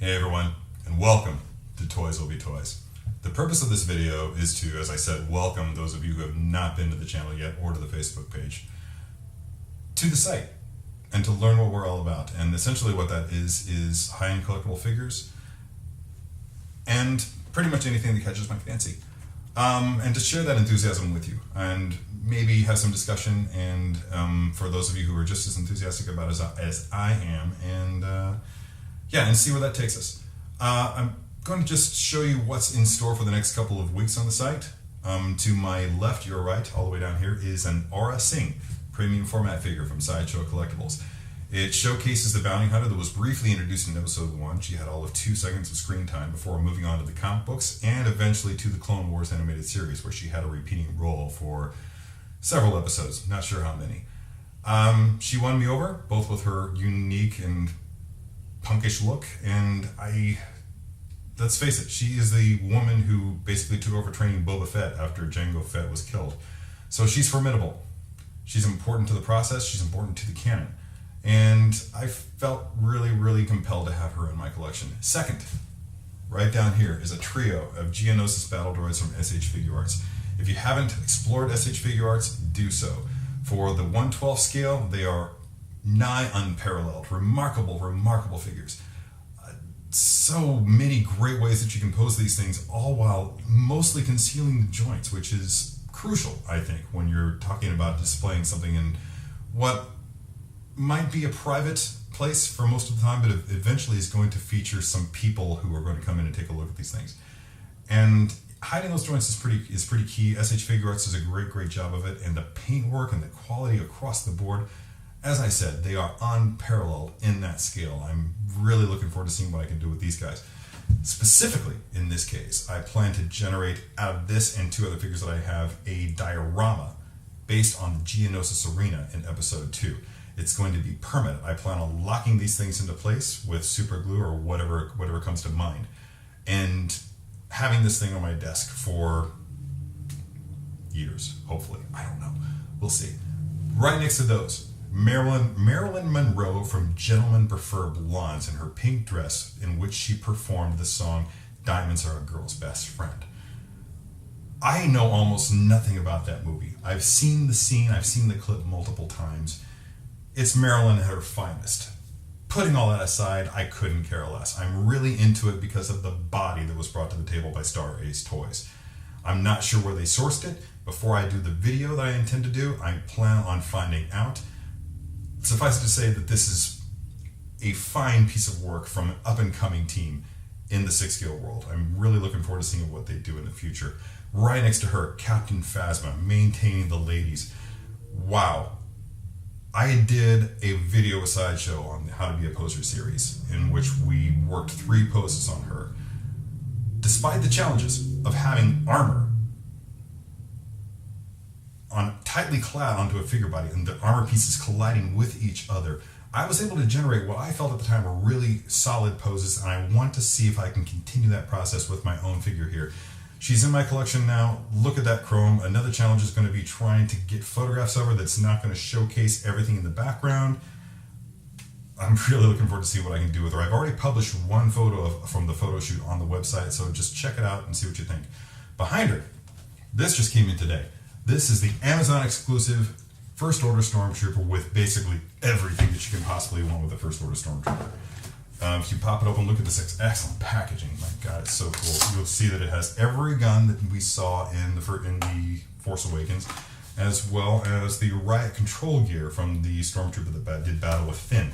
Hey everyone, and welcome to Toys Will Be Toys. The purpose of this video is to, as I said, welcome those of you who have not been to the channel yet or to the Facebook page to the site and to learn what we're all about. And essentially what that is high-end collectible figures and pretty much anything that catches my fancy. And to share that enthusiasm with you and maybe have some discussion and for those of you who are just as enthusiastic about it as I am, and see where that takes us. I'm going to just show you what's in store for the next couple of weeks on the site. To my left, your right, all the way down here, is an Aura Singh premium format figure from Sideshow Collectibles. It showcases the bounty hunter that was briefly introduced in episode 1. She had all of 2 seconds of screen time before moving on to the comic books and eventually to the Clone Wars animated series, where she had a repeating role for several episodes, not sure how many. She won me over, both with her unique and punkish look, and let's face it, she is the woman who basically took over training Boba Fett after Jango Fett was killed. So she's formidable. She's important to the process, she's important to the canon. And I felt really compelled to have her in my collection. Second, right down here, is a trio of Geonosis battle droids from SH Figuarts. If you haven't explored SH Figuarts, do so. For the 1/12 scale, they are nigh unparalleled. Remarkable figures. So many great ways that you can pose these things, all while mostly concealing the joints, which is crucial, I think, when you're talking about displaying something in what might be a private place for most of the time, but eventually is going to feature some people who are going to come in and take a look at these things. And hiding those joints is pretty key. SH Figuarts does a great job of it, and the paintwork and the quality across the board, as I said, they are unparalleled in that scale. I'm really looking forward to seeing what I can do with these guys. Specifically, in this case, I plan to generate out of this and 2 other figures that I have a diorama based on the Geonosis Arena in episode 2. It's going to be permanent. I plan on locking these things into place with super glue or whatever comes to mind, and having this thing on my desk for years, hopefully. I don't know. We'll see. Right next to those, Marilyn Monroe from Gentlemen Prefer Blondes in her pink dress in which she performed the song Diamonds Are a Girl's Best Friend. I know almost nothing about that movie. I've seen the scene, I've seen the clip multiple times. It's Marilyn at her finest. Putting all that aside, I couldn't care less. I'm really into it because of the body that was brought to the table by Star Ace Toys. I'm not sure where they sourced it. Before I do the video that I intend to do, I plan on finding out. Suffice it to say that this is a fine piece of work from an up-and-coming team in the 6-scale world. I'm really looking forward to seeing what they do in the future. Right next to her, Captain Phasma, maintaining the ladies. Wow. I did a video with Sideshow on How to Be a Poser series in which we worked 3 poses on her. Despite the challenges of having armor tightly clad onto a figure body and the armor pieces colliding with each other, I was able to generate what I felt at the time were really solid poses, and I want to see if I can continue that process with my own figure here. She's in my collection now. Look at that chrome. Another challenge is going to be trying to get photographs of her that's not going to showcase everything in the background. I'm really looking forward to see what I can do with her. I've already published 1 photo from the photo shoot on the website, so just check it out and see what you think. Behind her, this just came in today. This is the Amazon exclusive First Order Stormtrooper with basically everything that you can possibly want with a First Order Stormtrooper. If you pop it open, look at this excellent packaging. My God, it's so cool. You'll see that it has every gun that we saw in the Force Awakens, as well as the riot control gear from the Stormtrooper that did battle with Finn.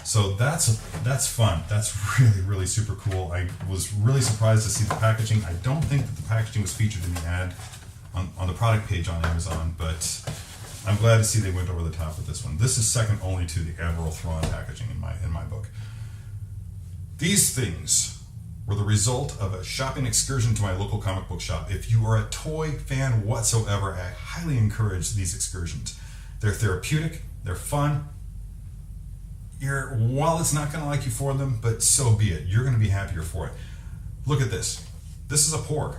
So that's fun. That's really super cool. I was really surprised to see the packaging. I don't think that the packaging was featured in the ad on the product page on Amazon, but I'm glad to see they went over the top with this one. This is second only to the Admiral Thrawn packaging in my book. These things were the result of a shopping excursion to my local comic book shop. If you are a toy fan whatsoever, I highly encourage these excursions. They're therapeutic, they're fun. While it's not going to like you for them, but so be it. You're going to be happier for it. Look at this. This is a Porg.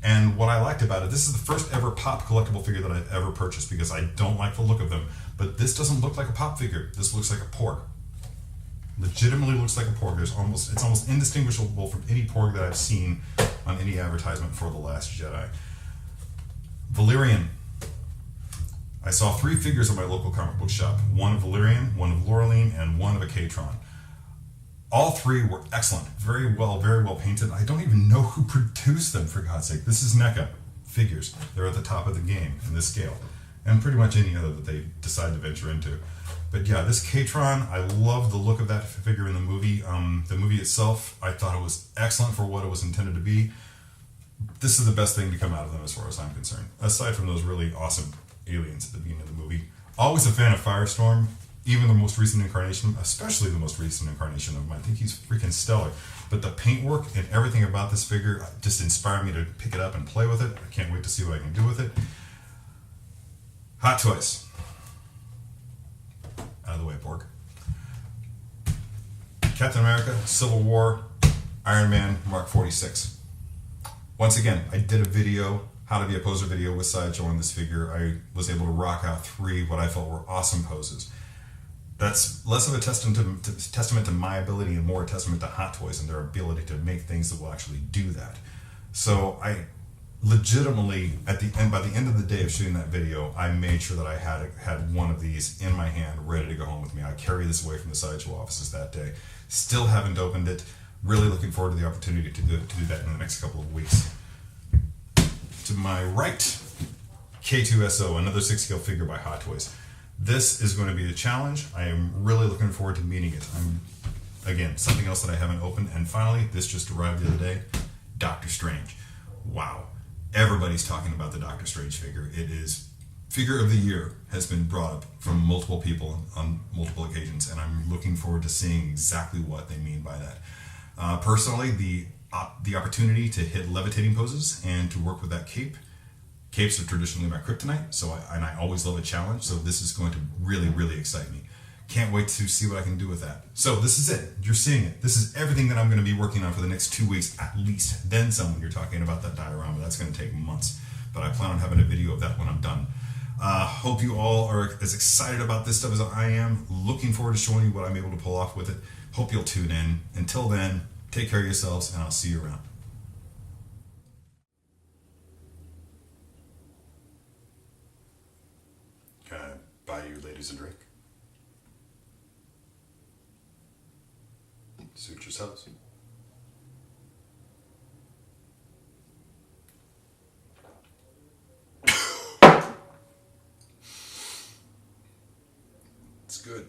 And what I liked about it, this is the first ever Pop collectible figure that I've ever purchased because I don't like the look of them. But this doesn't look like a Pop figure. This looks like a Porg. Legitimately looks like a porg. It's almost indistinguishable from any porg that I've seen on any advertisement for The Last Jedi. Valerian. I saw 3 figures at my local comic book shop. One of Valerian, one of Laureline, and one of a Katron. All 3 were excellent. Very well painted. I don't even know who produced them, for God's sake. This is NECA figures. They're at the top of the game in this scale. And pretty much any other that they decide to venture into. But yeah, this Katron, I love the look of that figure in the movie. The movie itself, I thought it was excellent for what it was intended to be. This is the best thing to come out of them as far as I'm concerned. Aside from those really awesome aliens at the beginning of the movie. Always a fan of Firestorm. Even the most recent incarnation, especially the most recent incarnation of him. I think he's freaking stellar. But the paintwork and everything about this figure just inspired me to pick it up and play with it. I can't wait to see what I can do with it. Hot Toys. Out of the way, pork. Captain America, Civil War, Iron Man, Mark 46. Once again, I did a video, how to be a poser video with Sideshow on this figure. I was able to rock out 3 what I felt were awesome poses. That's less of a testament to my ability and more a testament to Hot Toys and their ability to make things that will actually do that. So I legitimately, by the end of the day of shooting that video, I made sure that I had one of these in my hand, ready to go home with me. I carried this away from the Sideshow offices that day. Still haven't opened it. Really looking forward to the opportunity to do that in the next couple of weeks. To my right, K2SO, another 6-scale figure by Hot Toys. This is going to be a challenge. I am really looking forward to meeting it. Again, something else that I haven't opened. And finally, this just arrived the other day, Doctor Strange. Wow. Everybody's talking about the Doctor Strange figure. It is figure of the year, has been brought up from multiple people on multiple occasions, and I'm looking forward to seeing exactly what they mean by that. Personally, the opportunity to hit levitating poses and to work with that cape. Capes are traditionally my kryptonite, so I always love a challenge, so this is going to really, really excite me. Can't wait to see what I can do with that. So this is it. You're seeing it. This is everything that I'm going to be working on for the next 2 weeks at least. Then some when you're talking about that diorama. That's going to take months, but I plan on having a video of that when I'm done. Hope you all are as excited about this stuff as I am. Looking forward to showing you what I'm able to pull off with it. Hope you'll tune in. Until then, take care of yourselves, and I'll see you around. Can I buy you ladies a drink? Suit yourselves. It's good.